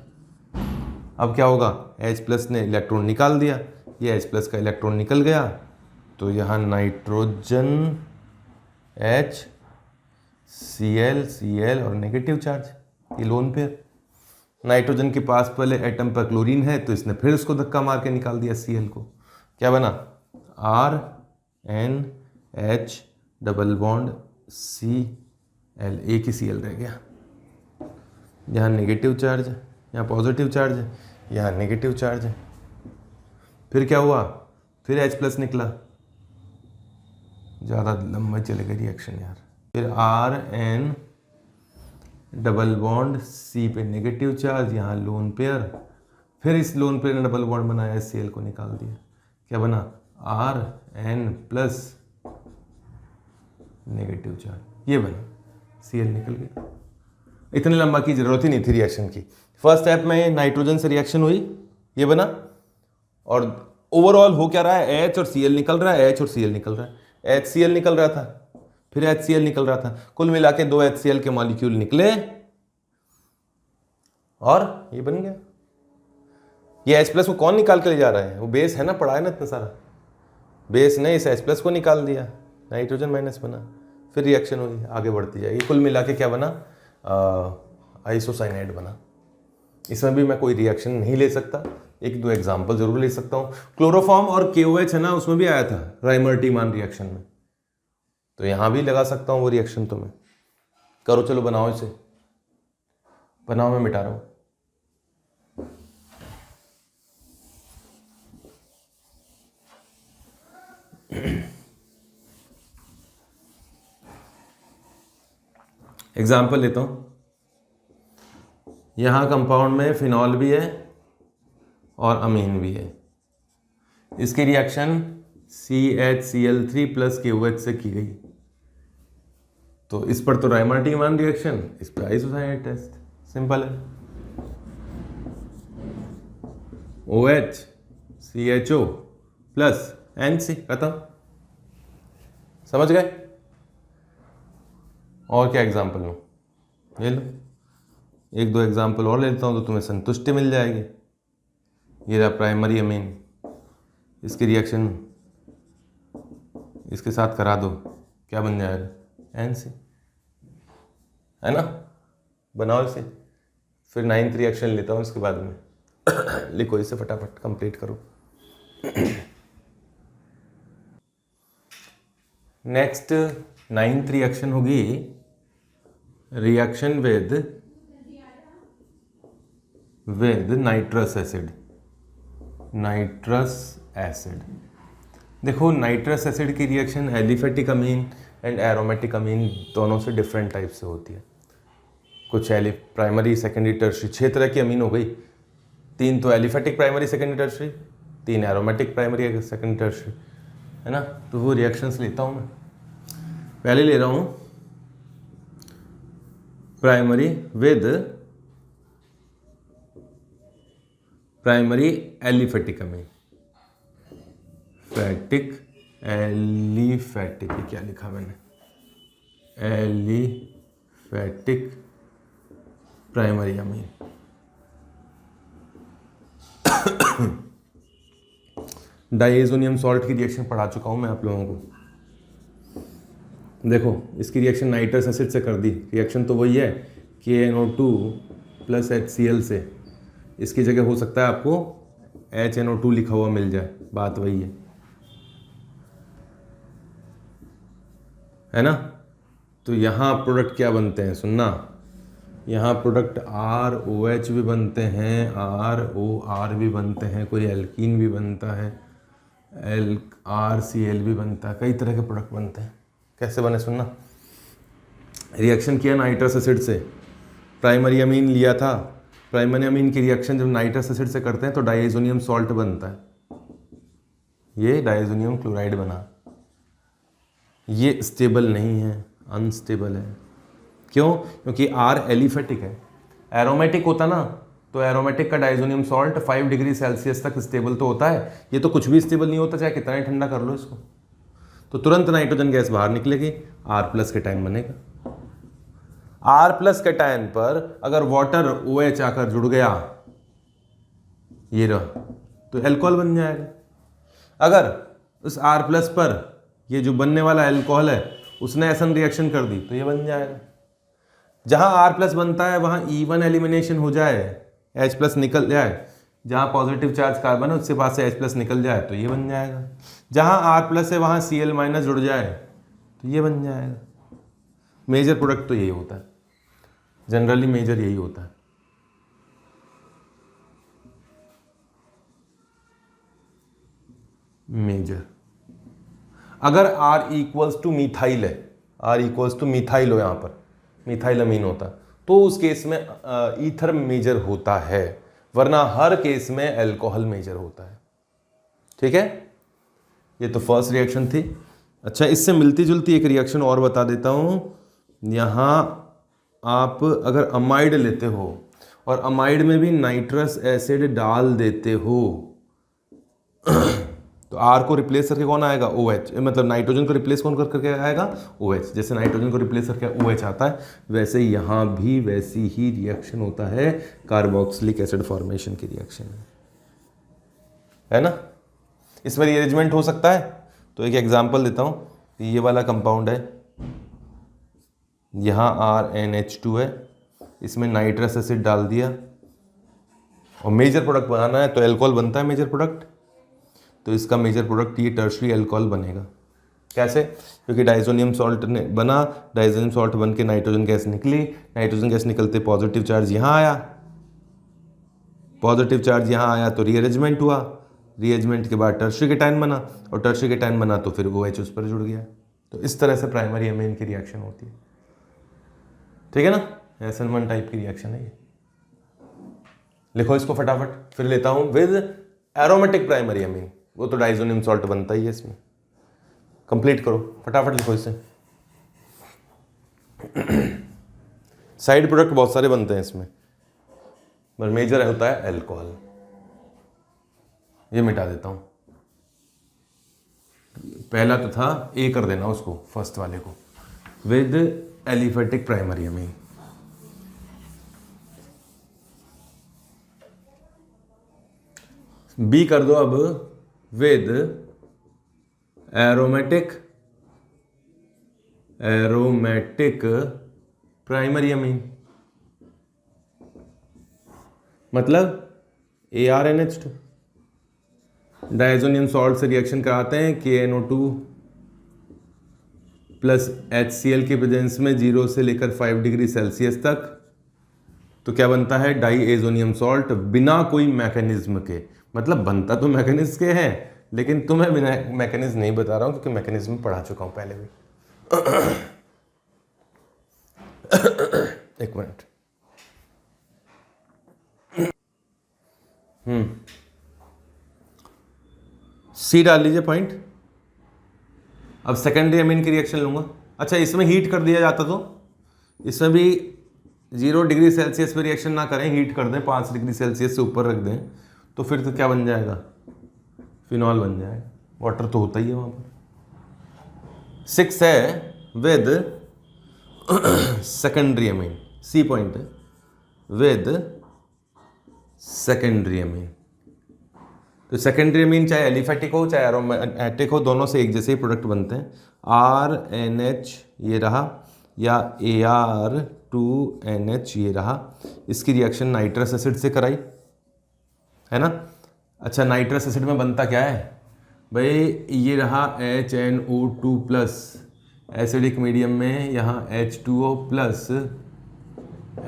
अब क्या होगा? H+ ने इलेक्ट्रॉन निकाल दिया, ये H+ का इलेक्ट्रॉन निकल गया, तो यहाँ नाइट्रोजन Cl और नेगेटिव चार्ज, ये लोन पेयर। नाइट्रोजन के पास पहले एटम पर क्लोरीन है तो इसने फिर उसको धक्का मार के निकाल दिया Cl को। क्या बना? RNH डबल बॉन्ड Cl, एक ही Cl रह गया। यहाँ नेगेटिव चार्ज है, यहाँ पॉजिटिव चार्ज है, यहाँ नेगेटिव चार्ज है। फिर क्या हुआ? फिर H+ निकला। ज़्यादा लंबा चलेगा रिएक्शन यार। फिर RN डबल बॉन्ड C पे नेगेटिव चार्ज, यहाँ लोन पेयर। फिर इस लोन पेयर ने डबल बॉन्ड बनाया, Cl को निकाल दिया। क्या बना? RN+ नेगेटिव चार्ज, ये बना, Cl निकल गया। इतने लंबा की जरूरत ही नहीं थी रिएक्शन की। फर्स्ट स्टेप में नाइट्रोजन से रिएक्शन हुई, ये बना, और ओवरऑल हो क्या रहा है? H और Cl निकल रहा है, H और Cl निकल रहा है, HCl निकल रहा था, फिर HCl निकल रहा था। कुल मिला के 2 HCl के मॉलिक्यूल निकले और ये बन गया। ये H+ को कौन निकाल के ले जा रहा है? वो बेस है ना, पड़ा है ना इतना सारा। बेस ने इस H+ को निकाल दिया, नाइट्रोजन माइनस बना, फिर रिएक्शन हुई, आगे बढ़ती जाएगी। कुल मिला के क्या बना? आइसोसाइनाइड बना। इसमें भी मैं कोई रिएक्शन नहीं ले सकता, 1-2 एग्जाम्पल जरूर ले सकता हूँ। क्लोरोफॉर्म और KOH है ना, उसमें भी आया था राइमर-टीमान रिएक्शन में, तो यहाँ भी लगा सकता हूँ वो रिएक्शन। तो मैं करो, चलो बनाओ इसे, बनाओ, मैं मिटा रहा हूँ। एग्जाम्पल लेता हूँ। यहाँ कंपाउंड में फिनॉल भी है और अमीन भी है। इसकी रिएक्शन CHCl3 + KOH से की गई। तो इस पर तो राइमर-टीमान रिएक्शन, इस पर आइसोसाइनाइड टेस्ट, सिंपल है। OH CHO + NC, खत्म। समझ गए? और क्या एग्जाम्पल लूँ? ले लो, एक दो एग्जाम्पल और लेता हूँ तो तुम्हें संतुष्टि मिल जाएगी। ये रहा प्राइमरी अमीन, इसकी रिएक्शन इसके साथ करा दो, क्या बन जाएगा? NC, है ना? बनाओ इसे, फिर 9th रिएक्शन लेता हूँ इसके बाद में। लिखो इसे फटाफट, कंप्लीट करो। नेक्स्ट 9th रिएक्शन होगी reaction with nitrous acid. Nitrous acid, देखो नाइट्रस एसिड की reaction aliphatic amine and aromatic amine दोनों से डिफरेंट टाइप से होती है। कुछ प्राइमरी सेकेंडरी टर्शरी 6 तरह की अमीन हो गई, 3 तो aliphatic primary secondary tertiary, 3 aromatic primary secondary tertiary, है ना? तो वो रिएक्शंस लेता हूँ मैं। पहले ले रहा हूँ primary with primary aliphatic Amin, फैटिक aliphatic, क्या लिखा मैंने? एलिफेटिक प्राइमरी अमीन। डाइएजोनियम सॉल्ट की रिएक्शन पढ़ा चुका हूं मैं आप लोगों को। देखो इसकी रिएक्शन नाइट्रस एसिड से कर दी, रिएक्शन तो वही है KNO2 + HCl से। इसकी जगह हो सकता है आपको HNO2 लिखा हुआ मिल जाए, बात वही है ना? तो यहाँ प्रोडक्ट क्या बनते हैं सुनना, यहाँ प्रोडक्ट ROH भी बनते हैं, ROR भी बनते हैं, कोई एल्कीन भी बनता है, RCl भी बनता है, कई तरह के प्रोडक्ट बनते हैं। कैसे बने सुनना। रिएक्शन किया नाइट्रस एसिड से, प्राइमरी अमीन लिया था, प्राइमरी अमीन की रिएक्शन जब नाइट्रस एसिड से करते हैं तो डाइएजोनियम सॉल्ट बनता है, ये डाइएजोनियम क्लोराइड बना। ये स्टेबल नहीं है, अनस्टेबल है। क्यों? क्योंकि R एलिफेटिक है। एरोमेटिक होता ना तो एरोमेटिक का डाइएजोनियम सॉल्ट 5 डिग्री सेल्सियस तक स्टेबल तो होता है, ये तो कुछ भी स्टेबल नहीं होता, चाहे कितना ही ठंडा कर लो इसको, तो तुरंत नाइट्रोजन गैस बाहर निकलेगी, R+ कैटायन बनेगा। R+ कैटायन पर अगर वाटर OH आकर जुड़ गया, ये रहा, तो एल्कोहल बन जाएगा। अगर उस R+ पर ये जो बनने वाला एल्कोहल है उसने एसन रिएक्शन कर दी तो ये बन जाएगा। जहां R+ बनता है वहां E1 एलिमिनेशन हो जाए, H+ निकल जाए, जहां पॉजिटिव चार्ज कार्बन है उसके पास से H+ निकल जाए तो ये बन जाएगा। जहां R+ है वहां Cl- जुड़ जाए तो ये बन जाएगा। मेजर प्रोडक्ट तो यही होता है, जनरली मेजर यही होता है। मेजर अगर R= मिथाइल है, R= मिथाइल हो, यहाँ पर मिथाइल अमीन होता तो उस केस में ईथर मेजर होता है, वरना हर केस में अल्कोहल मेजर होता है। ठीक है, ये तो फर्स्ट रिएक्शन थी। अच्छा, इससे मिलती जुलती एक रिएक्शन और बता देता हूँ। यहाँ आप अगर अमाइड लेते हो और अमाइड में भी नाइट्रस एसिड डाल देते हो तो R को रिप्लेस करके कौन आएगा? OH, मतलब नाइट्रोजन को रिप्लेस कौन करके आएगा? OH। जैसे नाइट्रोजन को रिप्लेस करके OH आता है, वैसे यहाँ भी वैसी ही रिएक्शन होता है, कार्बोक्सिलिक एसिड फॉर्मेशन की रिएक्शन है ना। इसमें रीअरेंजमेंट हो सकता है, तो एक एग्जांपल देता हूँ। ये वाला कंपाउंड है, यहाँ RNH2 है, इसमें नाइट्रस एसिड डाल दिया और मेजर प्रोडक्ट बनाना है तो एल्कोहल बनता है मेजर प्रोडक्ट, तो इसका मेजर प्रोडक्ट ये टर्शरी अल्कोहल बनेगा। कैसे? क्योंकि डाइजोनियम सॉल्ट ने बना, डाइजोनियम सॉल्ट बन के नाइट्रोजन गैस निकली, नाइट्रोजन गैस निकलते पॉजिटिव चार्ज यहाँ आया, पॉजिटिव चार्ज यहाँ आया तो रीअरेंजमेंट हुआ, रीअरेंजमेंट के बाद टर्शरी कैटायन बना, और टर्शरी कैटायन बना तो फिर OH उस पर जुड़ गया। तो इस तरह से प्राइमरी अमीन की रिएक्शन होती है। ठीक है ना, SN1 टाइप की रिएक्शन है ये। लिखो इसको फटाफट, फिर लेता हूँ विद एरोमेटिक प्राइमरी अमीन, वो तो डाइजोनियम सॉल्ट बनता ही है इसमें। कंप्लीट करो फटाफट, लिखो इसे। साइड प्रोडक्ट बहुत सारे बनते हैं इसमें, पर मेजर होता है अल्कोहल। ये मिटा देता हूं, पहला तो था A कर देना उसको, फर्स्ट वाले को, with aliphatic primary amine. B कर दो अब विद एरोमेटिक प्राइमरी अमीन, मतलब ArNH2। डायजोनियम सॉल्ट से रिएक्शन कराते हैं KNO2 प्लस HCl के प्रेजेंस में 0 से लेकर 5 डिग्री सेल्सियस तक, तो क्या बनता है डाईएजोनियम सॉल्ट बिना कोई मैकेनिज्म के। मतलब बनता तो मैकेनिज्म के है, लेकिन तुम्हें बिना मैकेनिज्म नहीं बता रहा हूं क्योंकि मैकेनिज्म पढ़ा चुका हूं पहले भी। एक मिनट। सी डाल लीजिए पॉइंट। अब सेकेंडरी अमीन की रिएक्शन लूंगा। अच्छा, इसमें हीट कर दिया जाता तो इसमें भी 0 डिग्री सेल्सियस पे रिएक्शन ना करें, हीट कर दें 5 डिग्री सेल्सियस से ऊपर रख दें, तो फिर तो क्या बन जाएगा, फिनॉल बन जाएगा। वाटर तो होता ही है वहां पर। 6 है with secondary amine, C point है विद सेकेंडरी अमीन। तो सेकेंडरी अमीन चाहे एलिफेटिक हो चाहे एरोमेटिक हो, दोनों से एक जैसे ही प्रोडक्ट बनते हैं। RNH ये रहा या Ar2NH ये रहा। इसकी रिएक्शन नाइट्रस एसिड से कराई है ना। अच्छा, नाइट्रस एसिड में बनता क्या है भाई, ये रहा HNO2 प्लस, एसिडिक मीडियम में यहाँ H2O प्लस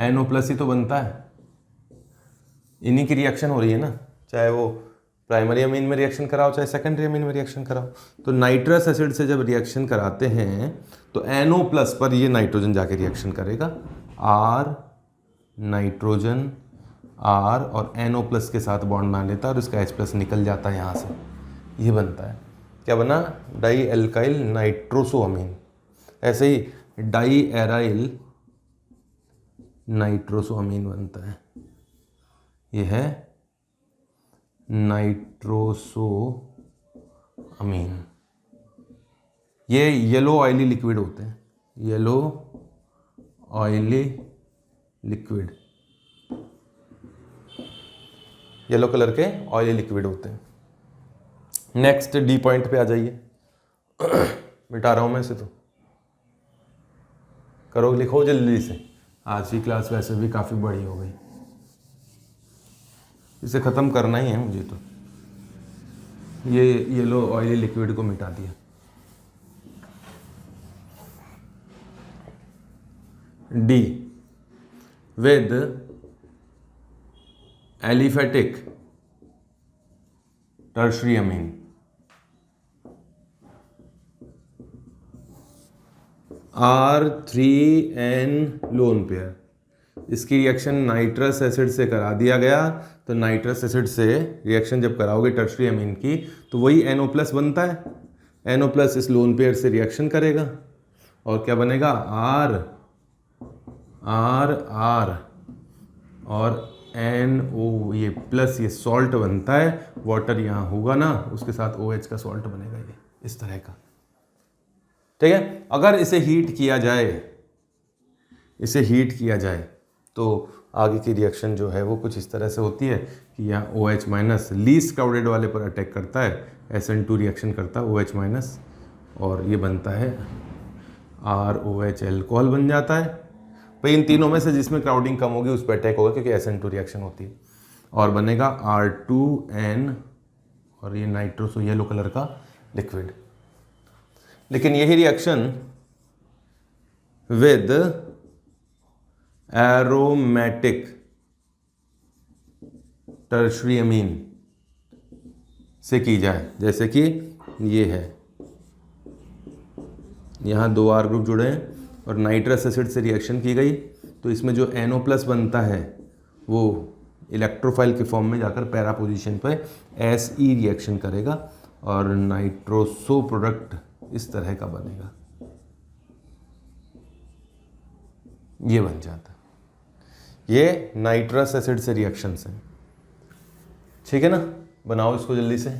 NO प्लस ही तो बनता है। इन्हीं की रिएक्शन हो रही है ना, चाहे वो प्राइमरी अमीन में रिएक्शन कराओ चाहे सेकेंडरी अमीन में रिएक्शन कराओ। तो नाइट्रस एसिड से जब रिएक्शन कराते हैं तो NO प्लस पर ये नाइट्रोजन जाके रिएक्शन करेगा, R नाइट्रोजन R और NO प्लस के साथ बॉन्ड बना लेता है और इसका H प्लस निकल जाता है यहाँ से। ये बनता है, क्या बना, डाई एल्काइल नाइट्रोसोअमीन। ऐसे ही डाई एराइल नाइट्रोसोअमीन बनता है, ये है नाइट्रोसोअमीन। ये येलो ऑयली लिक्विड होते हैं, yellow oily liquid, yellow colour के ऑयली लिक्विड होते हैं। नेक्स्ट डी पॉइंट पे आ जाइए। मिटा रहा हूं मैं इसे, तो करो, लिखो जल्दी से। आज की क्लास वैसे भी काफ़ी बड़ी हो गई, इसे ख़त्म करना ही है मुझे। तो ये येलो ऑयली लिक्विड को मिटा दिया। D with aliphatic tertiary Amin, R3N lone pair. इसकी रिएक्शन नाइट्रस एसिड से करा दिया गया, तो नाइट्रस एसिड से रिएक्शन जब कराओगे टर्शरी अमीन की तो वही NO प्लस बनता है। NO प्लस इस लोन पेयर से रिएक्शन करेगा और क्या बनेगा, R और NO, ये प्लस ये सॉल्ट बनता है। वाटर यहाँ होगा ना, उसके साथ OH का सॉल्ट बनेगा, ये इस तरह का। ठीक है, अगर इसे हीट किया जाए तो आगे की रिएक्शन जो है वो कुछ इस तरह से होती है कि यहाँ OH माइनस लीस्ट क्राउडेड वाले पर अटैक करता है, SN2 रिएक्शन करता है OH माइनस, और ये बनता है ROH एल्कोहल बन जाता है। भाई इन तीनों में से जिसमें क्राउडिंग कम होगी उस पर अटैक होगा, क्योंकि SN2 रिएक्शन होती है, और बनेगा R2N और ये नाइट्रोसो येलो कलर का लिक्विड। लेकिन यही रिएक्शन विद एरोमेटिक टर्शरी अमीन से की जाए, जैसे कि ये है, यहाँ 2 R ग्रुप जुड़े हैं और नाइट्रस एसिड से रिएक्शन की गई, तो इसमें जो NO प्लस बनता है वो इलेक्ट्रोफाइल के फॉर्म में जाकर पैरा पोजीशन पर SE रिएक्शन करेगा और नाइट्रोसो प्रोडक्ट इस तरह का बनेगा, ये बन जाता है। ये नाइट्रस एसिड से रिएक्शंस हैं, ठीक है ना। बनाओ इसको जल्दी से।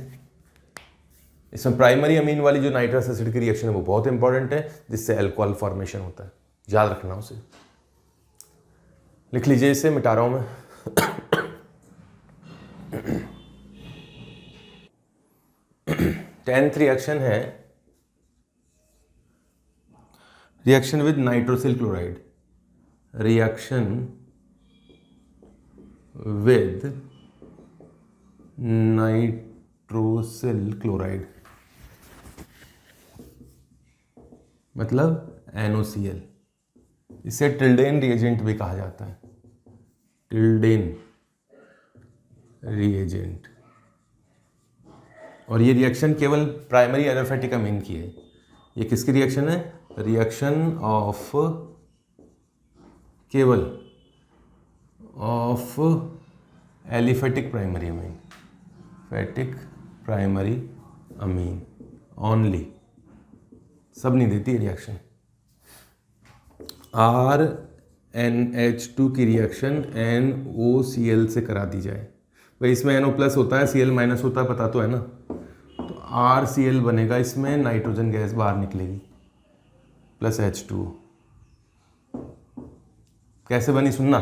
इसमें प्राइमरी अमीन वाली जो नाइट्रस एसिड की रिएक्शन है वो बहुत इंपॉर्टेंट है, जिससे अल्कोहल फॉर्मेशन होता है, याद रखना उसे। लिख लीजिए, इसे मिटा रहा हूं मैं। 10th रिएक्शन है reaction with nitrosyl chloride, reaction with nitrosyl chloride मतलब NOCl। इसे टिल्डेन रिएजेंट भी कहा जाता है, टिल्डेन रिएजेंट। और ये रिएक्शन केवल प्राइमरी एलोफेटिक अमीन की है। ये किसकी रिएक्शन है? रिएक्शन ऑफ केवल of aliphatic primary Amin, फैटिक primary amine only, सब नहीं देती रिएक्शन। RNH2 की रिएक्शन NOCl से करा दी जाए, भाई इसमें NO प्लस होता है, Cl माइनस होता है, पता तो है ना। तो RCl बनेगा, इसमें नाइट्रोजन गैस बाहर निकलेगी प्लस H2। कैसे बनी सुनना,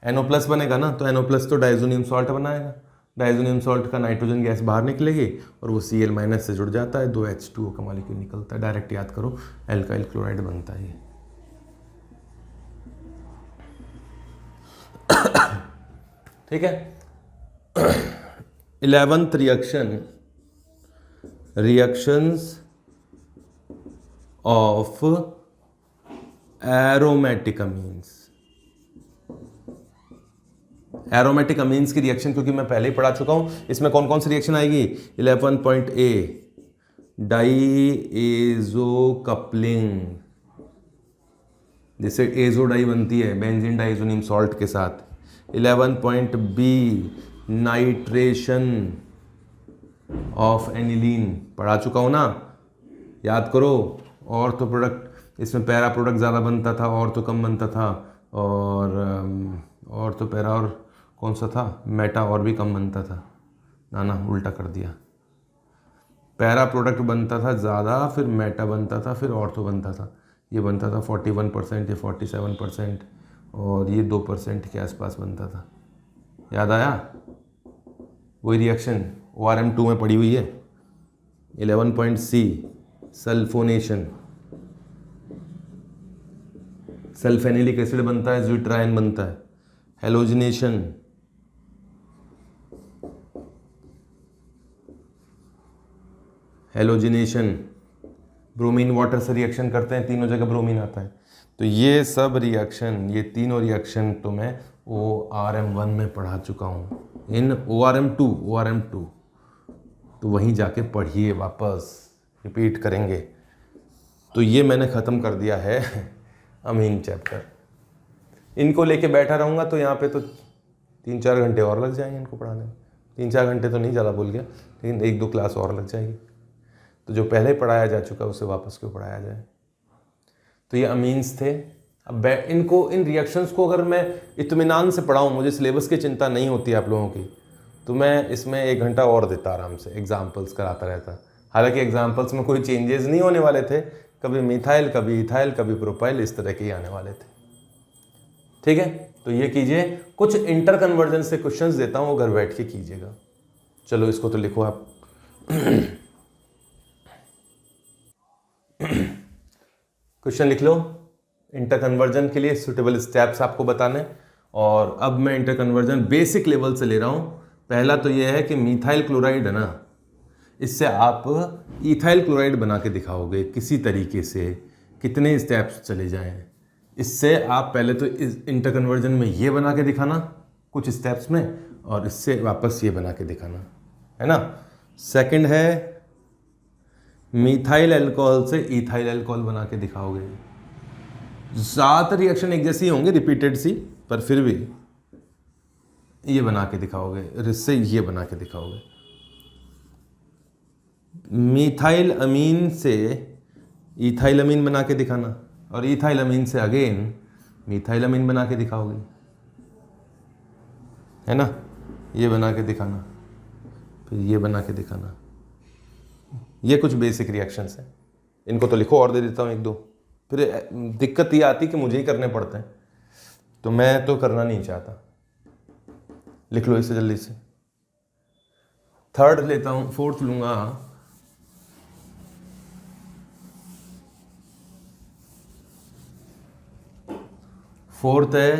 NO प्लस बनेगा ना, तो NO प्लस तो डाइजोनियम सॉल्ट बनाएगा, डाइजोनियम सॉल्ट का नाइट्रोजन गैस बाहर निकलेगी और वो Cl माइनस से जुड़ जाता है, 2 H2O का मॉलिक्यूल निकलता है। डायरेक्ट याद करो, एल्काइल क्लोराइड बनता है ये। ठीक है। 11th reaction, reactions of aromatic amines. Aromatic amines की रिएक्शन क्योंकि मैं पहले ही पढ़ा चुका हूं, इसमें कौन कौन सी रिएक्शन आएगी? 11.A डाईएजो कपलिंग, जिससे एजो डाई बनती है बेंजीन डाइजोनियम सॉल्ट के साथ। 11.B नाइट्रेशन ऑफ एनिलीन, पढ़ा चुका हूं ना, याद करो। और तो प्रोडक्ट, इसमें पैरा प्रोडक्ट ज़्यादा बनता था और तो कम बनता था, और तो पैरा और कौन सा था, मेटा और भी कम बनता था ना, उल्टा कर दिया। पैरा प्रोडक्ट बनता था ज़्यादा, फिर मेटा बनता था, फिर ऑर्थो बनता था। ये बनता था 41%, ये 47% और ये 2% के आसपास बनता था। याद आया? वही रिएक्शन ORM2 में पड़ी हुई है। 11.C सल्फोनेशन, सल्फेनिलिक एसिड बनता है, ज्यूट्रायन बनता है। हेलोजिनेशन, हेलोजिनेशन ब्रोमीन वाटर से रिएक्शन करते हैं, तीनों जगह ब्रोमीन आता है। तो ये सब रिएक्शन, ये तीनों रिएक्शन तो मैं ORM1 में पढ़ा चुका हूँ। इन ORM2 तो वहीं जाके पढ़िए, वापस रिपीट करेंगे। तो ये मैंने ख़त्म कर दिया है अमीन चैप्टर। इनको लेके बैठा रहूँगा तो यहाँ पे तो 3-4 घंटे और लग जाएंगे इनको पढ़ाने में। 3-4 घंटे तो नहीं, ज़्यादा बोल गया, लेकिन 1-2 क्लास और लग जाएगी। तो जो पहले पढ़ाया जा चुका है उसे वापस क्यों पढ़ाया जाए। तो ये अमीन्स थे। अब इनको, इन रिएक्शंस को अगर मैं इत्मीनान से पढ़ाऊँ, मुझे सिलेबस की चिंता नहीं होती आप लोगों की, तो मैं इसमें 1 घंटा और देता आराम से, एग्जाम्पल्स कराता रहता। हालांकि एग्जाम्पल्स में कोई चेंजेस नहीं होने वाले थे, कभी मिथाइल, कभी इथाइल, कभी प्रोपाइल, इस तरह के ही आने वाले थे। ठीक है, तो ये कीजिए। कुछ इंटर कन्वर्जन से क्वेश्चंस देता हूँ, वो घर बैठ के कीजिएगा। चलो इसको तो लिखो आप। क्वेश्चन लिख लो। इंटर कन्वर्जन के लिए सूटेबल स्टेप्स आपको बताने, और अब मैं इंटर कन्वर्जन बेसिक लेवल से ले रहा हूँ। पहला तो ये है कि मिथाइल क्लोराइड है ना, इससे आप इथाइल क्लोराइड बना के दिखाओगे किसी तरीके से, कितने स्टेप्स चले जाएं। इससे आप पहले तो इस इंटर कन्वर्जन में ये बना के दिखाना कुछ स्टेप्स में, और इससे वापस ये बना के दिखाना, है ना। सेकंड है मिथाइल अल्कोहल से इथाइल अल्कोहल बना के दिखाओगे। ज़्यादातर रिएक्शन एक जैसी होंगे, रिपीटेड सी, पर फिर भी ये बना के दिखाओगे, इससे ये बना के दिखाओगे। मिथाइल अमीन से इथाइल अमीन बना के दिखाना, और इथाइल अमीन से अगेन मिथाइल अमीन बना के दिखाओगे, है ना। ये बना के दिखाना, फिर ये बना के दिखाना। ये कुछ बेसिक रिएक्शंस हैं, इनको तो लिखो, और दे देता हूँ 1-2। फिर दिक्कत ये आती कि मुझे ही करने पड़ते हैं, तो मैं तो करना नहीं चाहता। लिख लो इसे जल्दी से। थर्ड लेता हूँ, फोर्थ लूँगा, फोर्थ है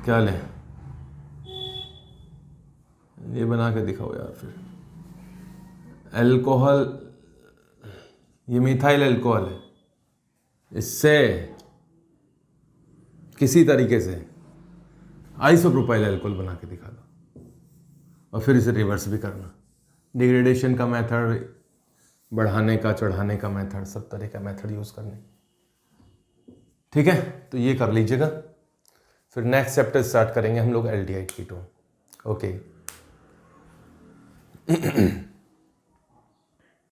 क्या लें, ये बना के दिखाओ यार फिर। अल्कोहल, ये मिथाइल अल्कोहल है, इससे किसी तरीके से आइसोप्रोपाइल अल्कोहल बना के दिखा दो और फिर इसे रिवर्स भी करना। डिग्रेडेशन का मेथड, बढ़ाने का चढ़ाने का मेथड, सब तरह का मेथड यूज करने। ठीक है, तो ये कर लीजिएगा। फिर नेक्स्ट चैप्टर स्टार्ट करेंगे हम लोग एल्डिहाइड कीटोन। ओके